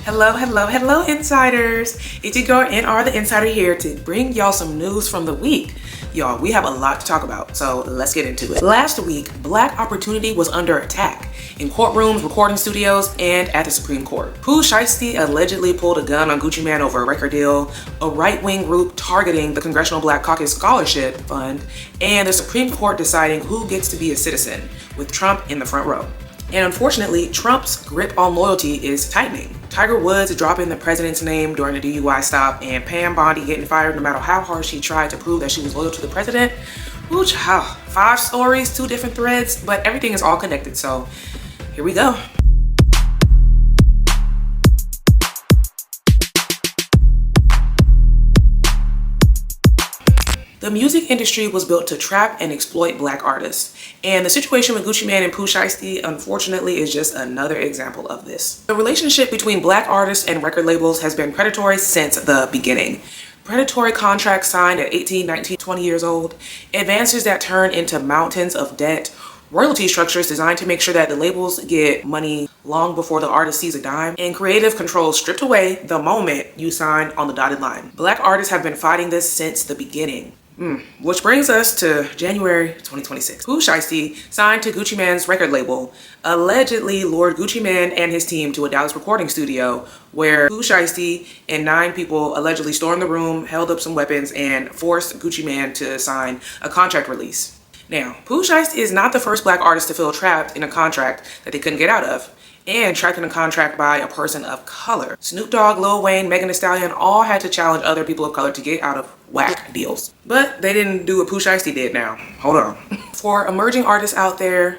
Hello, insiders. It's your girl NR the Insider here to bring y'all some news from the week. Y'all, we have a lot to talk about, so let's get into it. Last week, Black opportunity was under attack in courtrooms, recording studios, and at the Supreme Court. Pooh Shiesty allegedly pulled a gun on Gucci Mane over a record deal, a right-wing group targeting the Congressional Black Caucus Scholarship Fund, and the Supreme Court deciding who gets to be a citizen, with Trump in the front row. And unfortunately, Trump's grip on loyalty is tightening. Tiger Woods dropping the president's name during a DUI stop, and Pam Bondi getting fired no matter how hard she tried to prove that she was loyal to the president. Ooh, child. 5 stories, 2 different threads, but everything is all connected, so here we go. The music industry was built to trap and exploit Black artists, and the situation with Gucci Mane and Pooh Shiesty, unfortunately, is just another example of this. The relationship between Black artists and record labels has been predatory since the beginning. Predatory contracts signed at 18, 19, 20 years old, advances that turn into mountains of debt, royalty structures designed to make sure that the labels get money long before the artist sees a dime, and creative control stripped away the moment you sign on the dotted line. Black artists have been fighting this since the beginning. Which brings us to January 2026. Pooh Shiesty signed to Gucci Mane's record label, allegedly lured Gucci Mane and his team to a Dallas recording studio where Pooh Shiesty and 9 people allegedly stormed the room, held up some weapons, and forced Gucci Mane to sign a contract release. Now, Pooh Shiesty is not the first Black artist to feel trapped in a contract that they couldn't get out of, and trapped in a contract by a person of color. Snoop Dogg, Lil Wayne, Megan Thee Stallion all had to challenge other people of color to get out of whack deals. But they didn't do what Pooh Shiesty did now. Hold on. For emerging artists out there,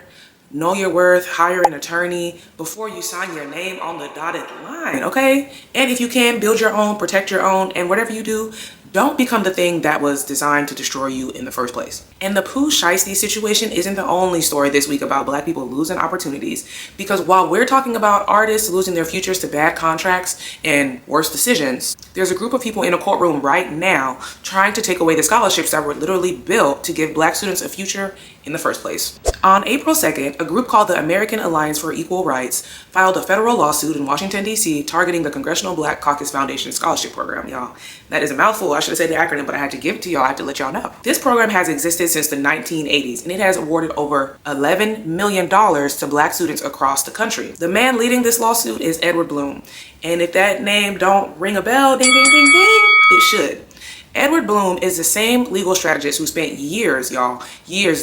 know your worth, hire an attorney before you sign your name on the dotted line, okay? And if you can, build your own, protect your own, and whatever you do, don't become the thing that was designed to destroy you in the first place. And the Pooh Shiesty situation isn't the only story this week about Black people losing opportunities, because while we're talking about artists losing their futures to bad contracts and worse decisions, there's a group of people in a courtroom right now trying to take away the scholarships that were literally built to give Black students a future in the first place. On April 2nd, a group called the American Alliance for Equal Rights filed a federal lawsuit in Washington, D.C. targeting the Congressional Black Caucus Foundation Scholarship Program, y'all. That is a mouthful. I should have said the acronym, but I had to give it to y'all. I had to let y'all know. This program has existed since the 1980s, and it has awarded over $11 million to Black students across the country. The man leading this lawsuit is Edward Bloom, and if that name don't ring a bell, ding, ding, ding, ding, it should. Edward Bloom is the same legal strategist who spent years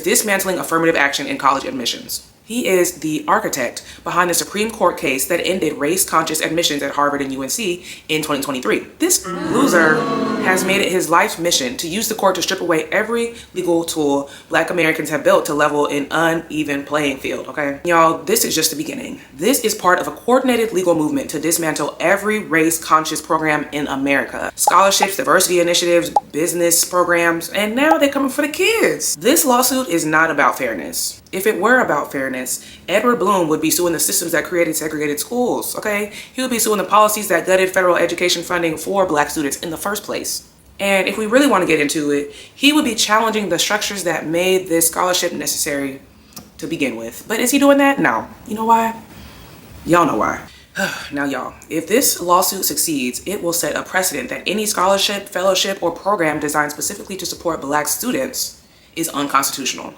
dismantling affirmative action in college admissions. He is the architect behind the Supreme Court case that ended race-conscious admissions at Harvard and UNC in 2023. This loser has made it his life's mission to use the court to strip away every legal tool Black Americans have built to level an uneven playing field, okay? Y'all, this is just the beginning. This is part of a coordinated legal movement to dismantle every race-conscious program in America. Scholarships, diversity initiatives, business programs, and now they're coming for the kids. This lawsuit is not about fairness. If it were about fairness, Edward Bloom would be suing the systems that created segregated schools, okay? He would be suing the policies that gutted federal education funding for Black students in the first place. And if we really want to get into it, he would be challenging the structures that made this scholarship necessary to begin with. But is he doing that? No. You know why? Y'all know why. Now y'all, if this lawsuit succeeds, it will set a precedent that any scholarship, fellowship, or program designed specifically to support Black students is unconstitutional.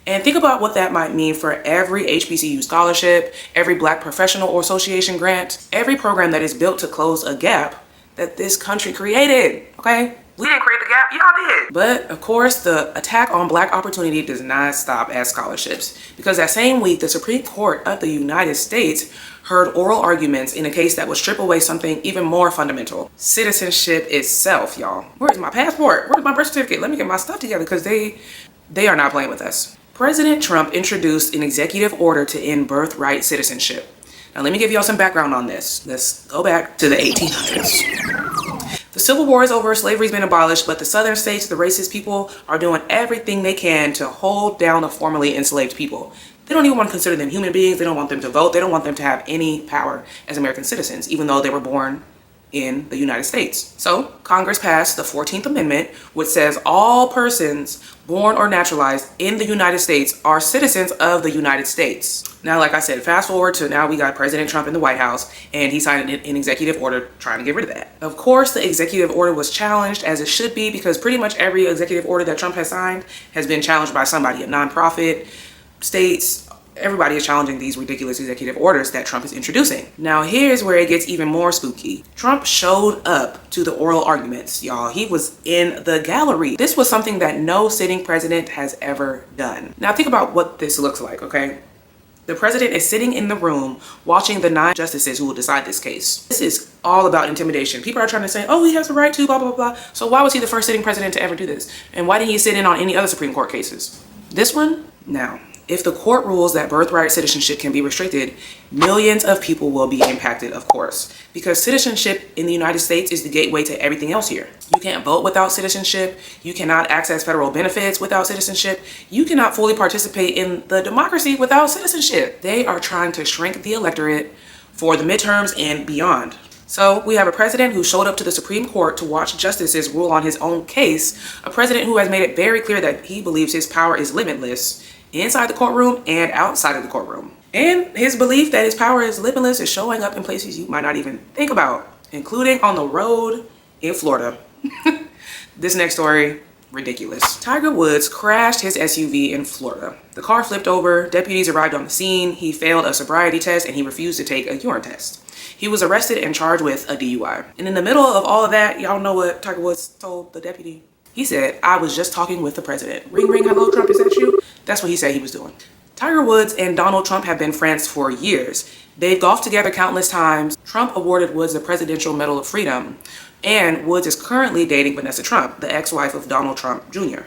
And think about what that might mean for every HBCU scholarship, every Black professional or association grant, every program that is built to close a gap that this country created, okay? We didn't create the gap, y'all did. But of course, the attack on Black opportunity does not stop at scholarships, because that same week, the Supreme Court of the United States heard oral arguments in a case that would strip away something even more fundamental: citizenship itself, y'all. Where's my passport? Where's my birth certificate? Let me get my stuff together, because they are not playing with us. President Trump introduced an executive order to end birthright citizenship. Now let me give y'all some background on this. Let's go back to the 1800s. The Civil War is over, slavery's been abolished, but the southern states, the racist people, are doing everything they can to hold down the formerly enslaved people. They don't even want to consider them human beings. They don't want them to vote. They don't want them to have any power as American citizens, even though they were born in the United States. So Congress passed the 14th Amendment, which says all persons born or naturalized in the United States are citizens of the United States. Now, like I said, fast forward to now we got President Trump in the White House, and he signed an executive order trying to get rid of that. Of course, the executive order was challenged, as it should be, because pretty much every executive order that Trump has signed has been challenged by somebody, a nonprofit, states. Everybody is challenging these ridiculous executive orders that Trump is introducing. Now, here's where it gets even more spooky. Trump showed up to the oral arguments, y'all. He was in the gallery. This was something that no sitting president has ever done. Now, think about what this looks like, okay? The president is sitting in the room watching the 9 justices who will decide this case. This is all about intimidation. People are trying to say, oh, he has the right to, blah, blah, blah. So why was he the first sitting president to ever do this? And why didn't he sit in on any other Supreme Court cases? This one? Now, if the court rules that birthright citizenship can be restricted, millions of people will be impacted, of course, because citizenship in the United States is the gateway to everything else here. You can't vote without citizenship. You cannot access federal benefits without citizenship. You cannot fully participate in the democracy without citizenship. They are trying to shrink the electorate for the midterms and beyond. So we have a president who showed up to the Supreme Court to watch justices rule on his own case, a president who has made it very clear that he believes his power is limitless inside the courtroom and outside of the courtroom. And his belief that his power is limitless is showing up in places you might not even think about, including on the road in Florida. This next story, ridiculous. Tiger Woods crashed his SUV in Florida. The car flipped over, deputies arrived on the scene, he failed a sobriety test, and he refused to take a urine test. He was arrested and charged with a DUI. And in the middle of all of that, y'all know what Tiger Woods told the deputy? He said, I was just talking with the president. Ring, ring, hello, Trump, is that you? That's what he said he was doing. Tiger Woods and Donald Trump have been friends for years. They've golfed together countless times. Trump awarded Woods the Presidential Medal of Freedom. And Woods is currently dating Vanessa Trump, the ex-wife of Donald Trump Jr.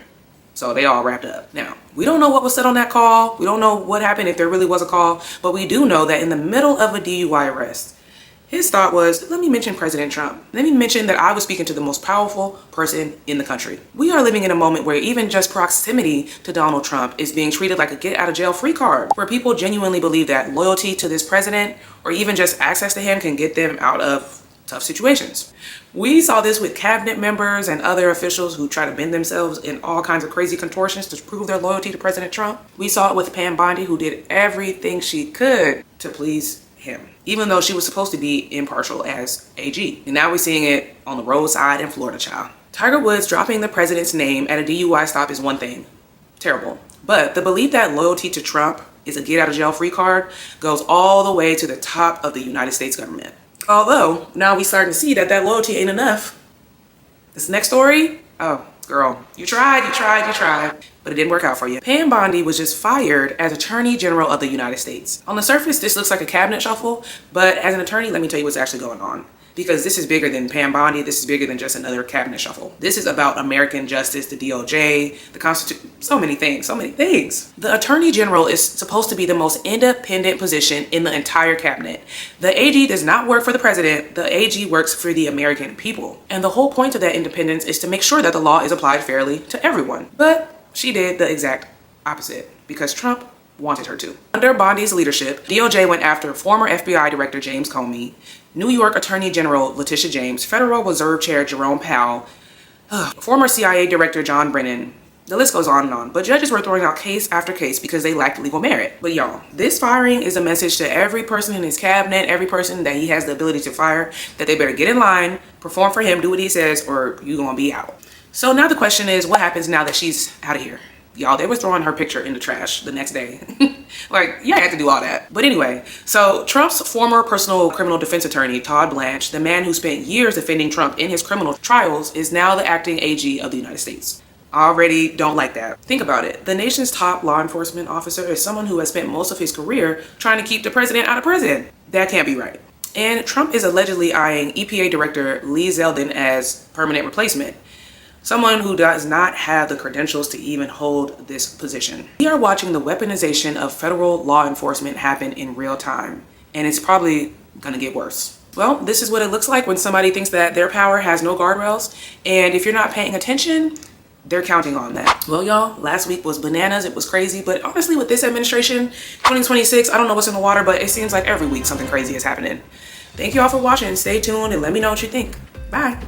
So they all wrapped up. Now, we don't know what was said on that call. We don't know what happened, if there really was a call. But we do know that in the middle of a DUI arrest, his thought was, let me mention President Trump. Let me mention that I was speaking to the most powerful person in the country. We are living in a moment where even just proximity to Donald Trump is being treated like a get out of jail free card, where people genuinely believe that loyalty to this president or even just access to him can get them out of tough situations. We saw this with cabinet members and other officials who try to bend themselves in all kinds of crazy contortions to prove their loyalty to President Trump. We saw it with Pam Bondi, who did everything she could to please him, even though she was supposed to be impartial as AG. And now we're seeing it on the roadside in Florida, child. Tiger Woods dropping the president's name at a DUI stop is one thing. Terrible. But the belief that loyalty to Trump is a get out of jail free card goes all the way to the top of the United States government. Although now we starting to see that that loyalty ain't enough. This next story, oh girl, you tried, but it didn't work out for you. Pam Bondi was just fired as Attorney General of the United States. On the surface, this looks like a cabinet shuffle, but as an attorney, let me tell you what's actually going on. Because this is bigger than Pam Bondi, this is bigger than just another cabinet shuffle. This is about American justice, the DOJ, the Constitution, so many things. The Attorney General is supposed to be the most independent position in the entire cabinet. The AG does not work for the president, the AG works for the American people. And the whole point of that independence is to make sure that the law is applied fairly to everyone. But she did the exact opposite because Trump wanted her to. Under Bondi's leadership, DOJ went after former FBI Director James Comey, New York Attorney General Letitia James, Federal Reserve Chair Jerome Powell, former CIA Director John Brennan. The list goes on and on, but judges were throwing out case after case because they lacked legal merit. But y'all, this firing is a message to every person in his cabinet, every person that he has the ability to fire, that they better get in line, perform for him, do what he says, or you're gonna be out. So now the question is, what happens now that she's out of here? Y'all, they were throwing her picture in the trash the next day. Like, yeah, I had to do all that. But anyway, so Trump's former personal criminal defense attorney, Todd Blanche, the man who spent years defending Trump in his criminal trials, is now the acting AG of the United States. I already don't like that. Think about it. The nation's top law enforcement officer is someone who has spent most of his career trying to keep the president out of prison. That can't be right. And Trump is allegedly eyeing EPA Director Lee Zeldin as permanent replacement. Someone who does not have the credentials to even hold this position. We are watching the weaponization of federal law enforcement happen in real time, and it's probably gonna get worse. Well, this is what it looks like when somebody thinks that their power has no guardrails, and if you're not paying attention, they're counting on that. Well, y'all, last week was bananas. It was crazy, but honestly, with this administration, 2026, I don't know what's in the water, but it seems like every week something crazy is happening. Thank you all for watching. Stay tuned and let me know what you think. Bye.